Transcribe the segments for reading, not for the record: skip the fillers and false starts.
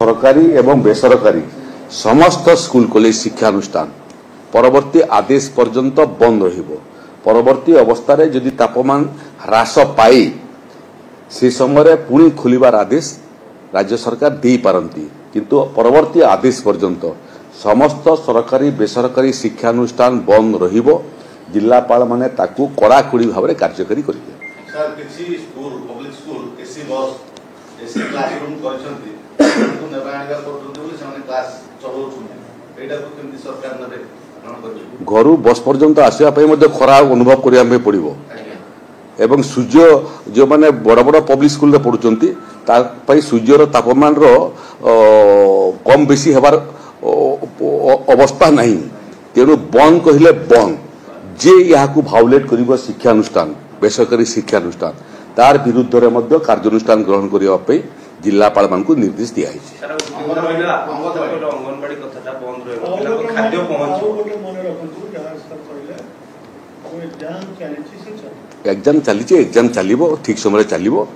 सरकारी एवं बेसरकारी समस्त स्कूल कॉलेज शिक्षानुष्ठान परवर्ती आदेश पर्यंत बंद रहिबो। परवर्ती अवस्था रे यदि तापमान ह्रास पाई से समय पुणी खोलिबार आदेश राज्य सरकार दे पारंती, किंतु परवर्ती आदेश पर्यंत समस्त सरकारी बेसरकारी शिक्षानुष्ठान बंद रहिबो। जिलापाल माने ताकू कड़ाकड़ी भाव में कार्यकारी करेंगे। सर किसी school public school AC bus AC classroom करछंती को नेबाणिका करछंती बोली से क्लास चलाउछंती एटा को केमती सरकार नबे ग्रहण करबे। घरु बस पर्यंत आसिया पई मध्ये खरा अनुभव करिया में पड़िबो एवं सूर्य जो माने बड़ बड़ पब्लिक स्कूल रे पढुचंती ता पई सूर्य रो तापमान रो कम बेसी हेबार अवस्था नहीं, तेणु बंद कहले बंद जे यहाँ भाउलेट कर शिक्षानुष्ठान बेसरकारी शिक्षानुष्ठान तार विरुद्ध रे मध्य कार्यानुष्ठान ग्रहण करने जिलापाल मान को निर्देश दिया एग्जाम चली एग्जाम चलो ठीक समय चलो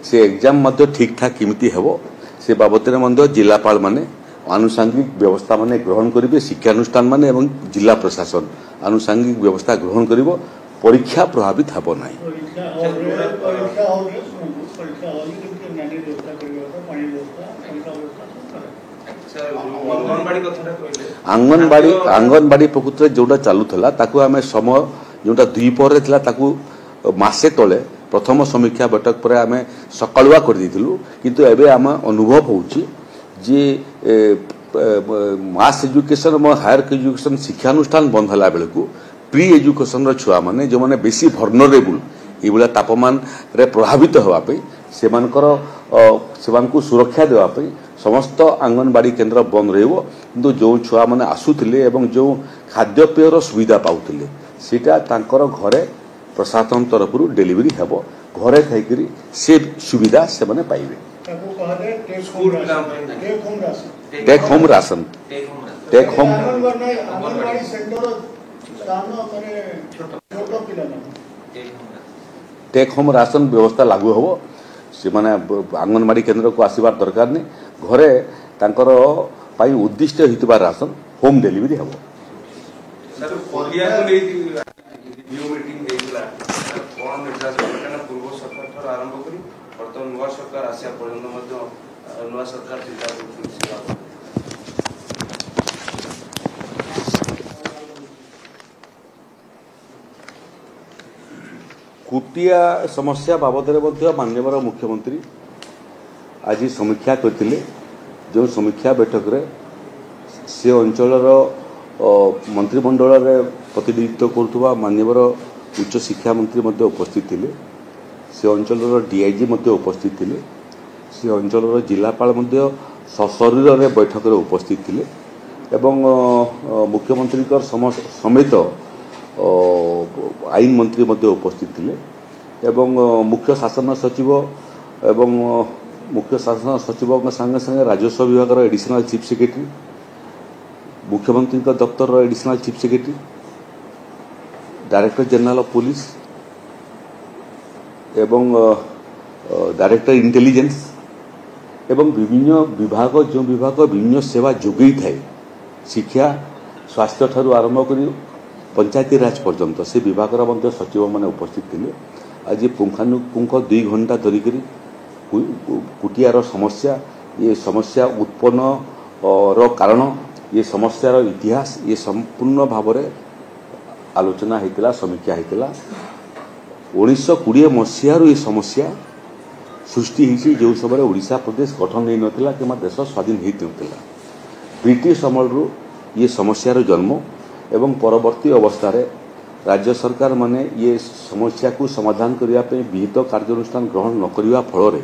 से एग्जाम ठीक ठाक किमिति हेबो से बाबद में जिलापाल माने आनुषंगिक व्यवस्था माने ग्रहण करेंगे। शिक्षानुष्ठान माने एवं जिला प्रशासन आनुषंगिक व्यवस्था ग्रहण करिवो, परीक्षा प्रभावित हेबो नाही। आंगनबाड़ी प्रकृत जोटा चलुला ताकू आम समय जोटा द्विपहर थिला ताकू मासे तले प्रथम समीक्षा बैठक पर आम सकाळुआ कर दिथिलु, किंतु एबे आम अनुभव होउची जे मास एजुकेशन और हायर एजुकेशन शिक्षानुष्ठान बंद होला बेलू प्री एजुकेशन छुआ माने जो माने बेसी भर्नरेबल ये तापमान रे प्रभावित होगापी से सुरक्षा देवाई समस्त आंगनबाड़ी केन्द्र बंद रहिबो, किंतु जो छुआ माने आसुथिले एवं जो खाद्यपेयर सुविधा पाउथिले सेटा तांकर घरे प्रशासन तरफ डेलीवरी हेबो, घरे खाइकरी से सुविधा से माने पाइबे। Take home ration take home ration व्यवस्था लागू हम से माने आंगनबाड़ी केन्द्र को आसबार दरकार नहीं, घरे तांकर पाई उद्दिष्ट होइतबा राशन होम डिलीवरी हम। कुटिया समस्या बाबद माननीय मुख्यमंत्री आज समीक्षा करथिले। जो समीक्षा बैठक रे से अंचलर मंत्रिमंडल रे प्रतिनिधित्व करुवा माननीय उच्च शिक्षा मंत्री मध्य उपस्थित थिले, से अंचलर डीआईजी मध्य उपस्थित थिले, से अंचलर जिलापाल मध्य सशरीर रे बैठक रे उपस्थित थिले एवं मुख्यमंत्री समेत आईन मंत्री मध्य उपस्थित थिले एवं मुख्य शासन सचिव एवं मुख्य शासन सचिव संगे संगे राजस्व विभाग एडिशनल चीफ सेक्रेटरी, मुख्यमंत्री दफ्तर additional chief secretary, director general of police एवं डायरेक्टर इंटेलिजेंस एवं विभिन्न विभाग जो विभाग विभिन्न सेवा जोगई थाए शिक्षा स्वास्थ्य ठारू आरंभ कर पंचायती राज पर्यंत से विभाग सचिव मैंने उपस्थित थे। आज पुंखानुपुंख 2 घंटा धरिक कुटियार समस्या ये समस्या उत्पन्न रो कारण ये समस्यार इतिहास ये संपूर्ण भाव में आलोचना होता समीक्षा होता। 1920 मसीहारू ये समस्या सृष्टि होती जो समय ओडिशा प्रदेश गठन हो नाला कि देश स्वाधीन होता। ब्रिटिश अमलू ये समस्यार जन्म एवं परवर्ती अवस्था रे राज्य सरकार माने ये समस्या को समाधान करने विहित कार्यानुष्ठान ग्रहण न करने फल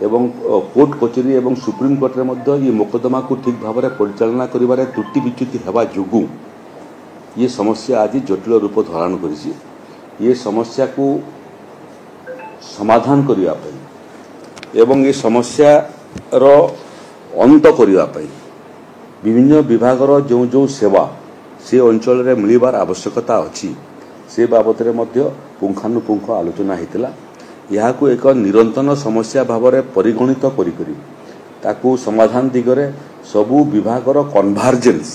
एवं कोर्ट कचेरी एवं सुप्रीम कोर्ट रे मध्य ये मोकदमा को ठीक भाव में परिचालना करिबारे त्रुटि विच्युति हेबा जोगु ये समस्या आज जटिल रूप धारण करिछि। ये समस्या को समाधान करने एवं ये समस्या रो अंत करने विभिन्न विभाग जो जो सेवा से अंचल रे मिलबार आवश्यकता अच्छी से बाबद पुंखानुपुंख आलोचना होता। यह एक निरंतर समस्या भाव में परिगणित ताकू समाधान दिगरे सबू विभागर कन्भार्जेन्स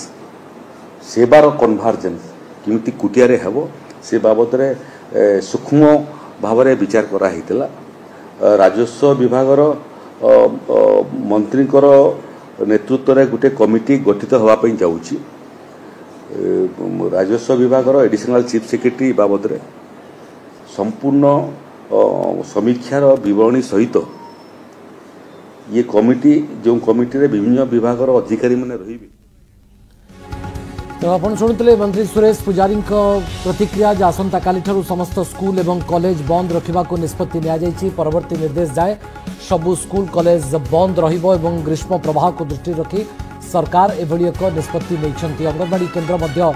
सेवार कन्भार्जेन्स किमिति कुटियारे हेबो से बाबद सूक्ष्म भाव में विचार कराइला। राजस्व विभागर मंत्रीकर नेतृत्व में गोटे कमिटी गठित होगापी जाऊँगी। राजस्व विभागर एडिशनल चीफ सेक्रेटरी बाबद संपूर्ण समीक्षार विवरणी सहित ये कमिटी जो कमिटी विभिन्न विभागर अधिकारी मैंने रही। तो आपण शुणुले मंत्री सुरेश पुजारी प्रतिक्रिया जे आसंता काली ठारू समस्त स्कूल एवं कॉलेज बंद रखा निष्पत्ति नि परवर्ती निर्देश जाए सबू स्कूल कॉलेज बंद रहिबो एवं ग्रीष्म प्रवाह को दृष्टि रखी सरकार एभली एक निष्पत्ति नहीं। अंगनवाड़ी केन्द्र मध्य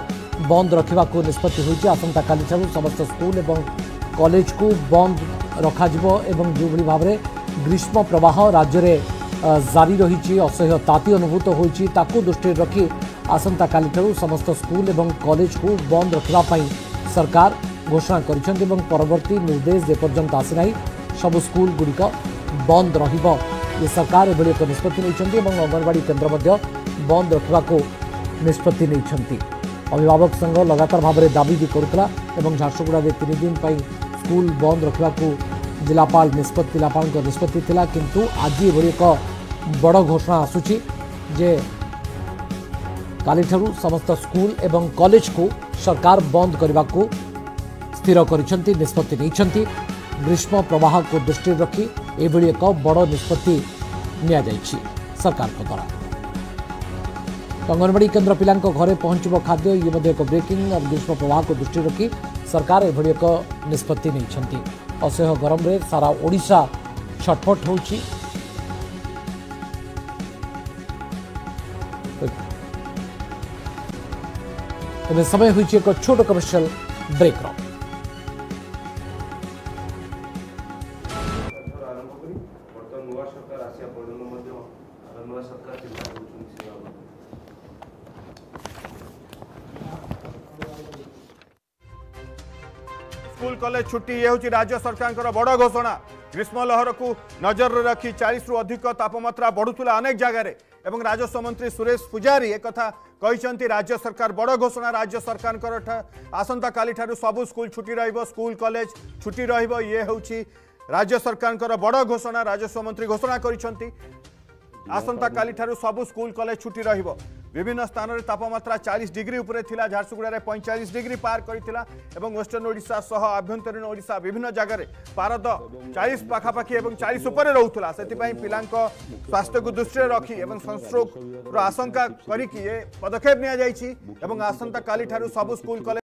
बंद रखा निष्पत्ति होती। आसंता काली ठारू समस्त स्कूल एवं कॉलेज को बंद रखा एवं जो भाव में ग्रीष्म प्रवाह राज्य में जारी रही असह्य ताती अनुभूत होती दृष्टि रखी आसंता काली ठारू समस्त स्कूल एवं कॉलेज को बंद रखापी सरकार घोषणा करिसेंति एवं परवर्ती निर्देश जेपर्यंत आसीना सब स्कूल गुड़िक बंद रहिबो ये सरकार एभली एक निष्पत्ति नहीं। अंगनवाड़ी केन्द्र मध्य बंद रखा निष्पत्ति नहीं। अभिभावक संघ लगातार भाव में दाबी भी करुला एवं झारसुगुड़ा में 3 दिन स्कूल बंद रखा जिलापाल निष्पत्ति थिला किंतु आज एभली एक बड़ घोषणा आसुची जे काली ठारू समस्त स्कूल एवं कॉलेज को सरकार बंद करने को स्थिर करिसेंति निष्पत्ति नहीं। ग्रीष्म प्रवाह को दृष्टि रखी एभली एक बड़ निष्पत्ति निया जायछि सरकार द्वारा। अंगनवाड़ी केन्द्र पिलांक घरे पहुंचबो खाद्य ये मध्ये एक ब्रेकिंग और ग्रीष्म प्रवाह को दृष्टि रखी सरकार एभली एक निष्पत्ति नहीं। असह्य गरम रे सारा ओडिशा छटपट होछि। तेज समय हुई एक छोट कमर्शियल ब्रेक स्कूल कॉलेज छुट्टी ये हूँ राज्य सरकार बड़ घोषणा। ग्रीष्म लहर को नजर रखी 40 रु अधिक तापमात्रा बढ़ुला अनेक जगार एवं राजस्व मंत्री सुरेश पुजारी एक कहते राज्य सरकार बड़ घोषणा। राज्य सरकार आसंता काली ठारू सबू स्कूल छुट्टी रहिबो स्कूल कॉलेज छुट्टी रहिबो ये हूँ राज्य सरकार बड़ घोषणा। राजस्व मंत्री घोषणा करिसेंति आसंता काली ठारू सबू स्कूल कॉलेज छुट्टी रहिबो। विभिन्न स्थान में तापमात्रा 40 डिग्री उपरे थिला। झारसुगुड़ा 45 डिग्री पार करथिला एवं वेस्टर्न ओडिशा सह आभ्यंतरीण ओडिशा विभिन्न जगह पारद 40 पाखापाखि एवं 40 उपरे रहउथला। सेतिपई पिलांक स्वास्थ्य को दृष्टि रखी एवं सनस्ट्रोक आशंका करिकि ये पदक्षेप निया जायछि एवं आसंता काली ठारू सबू स्कूल कॉलेज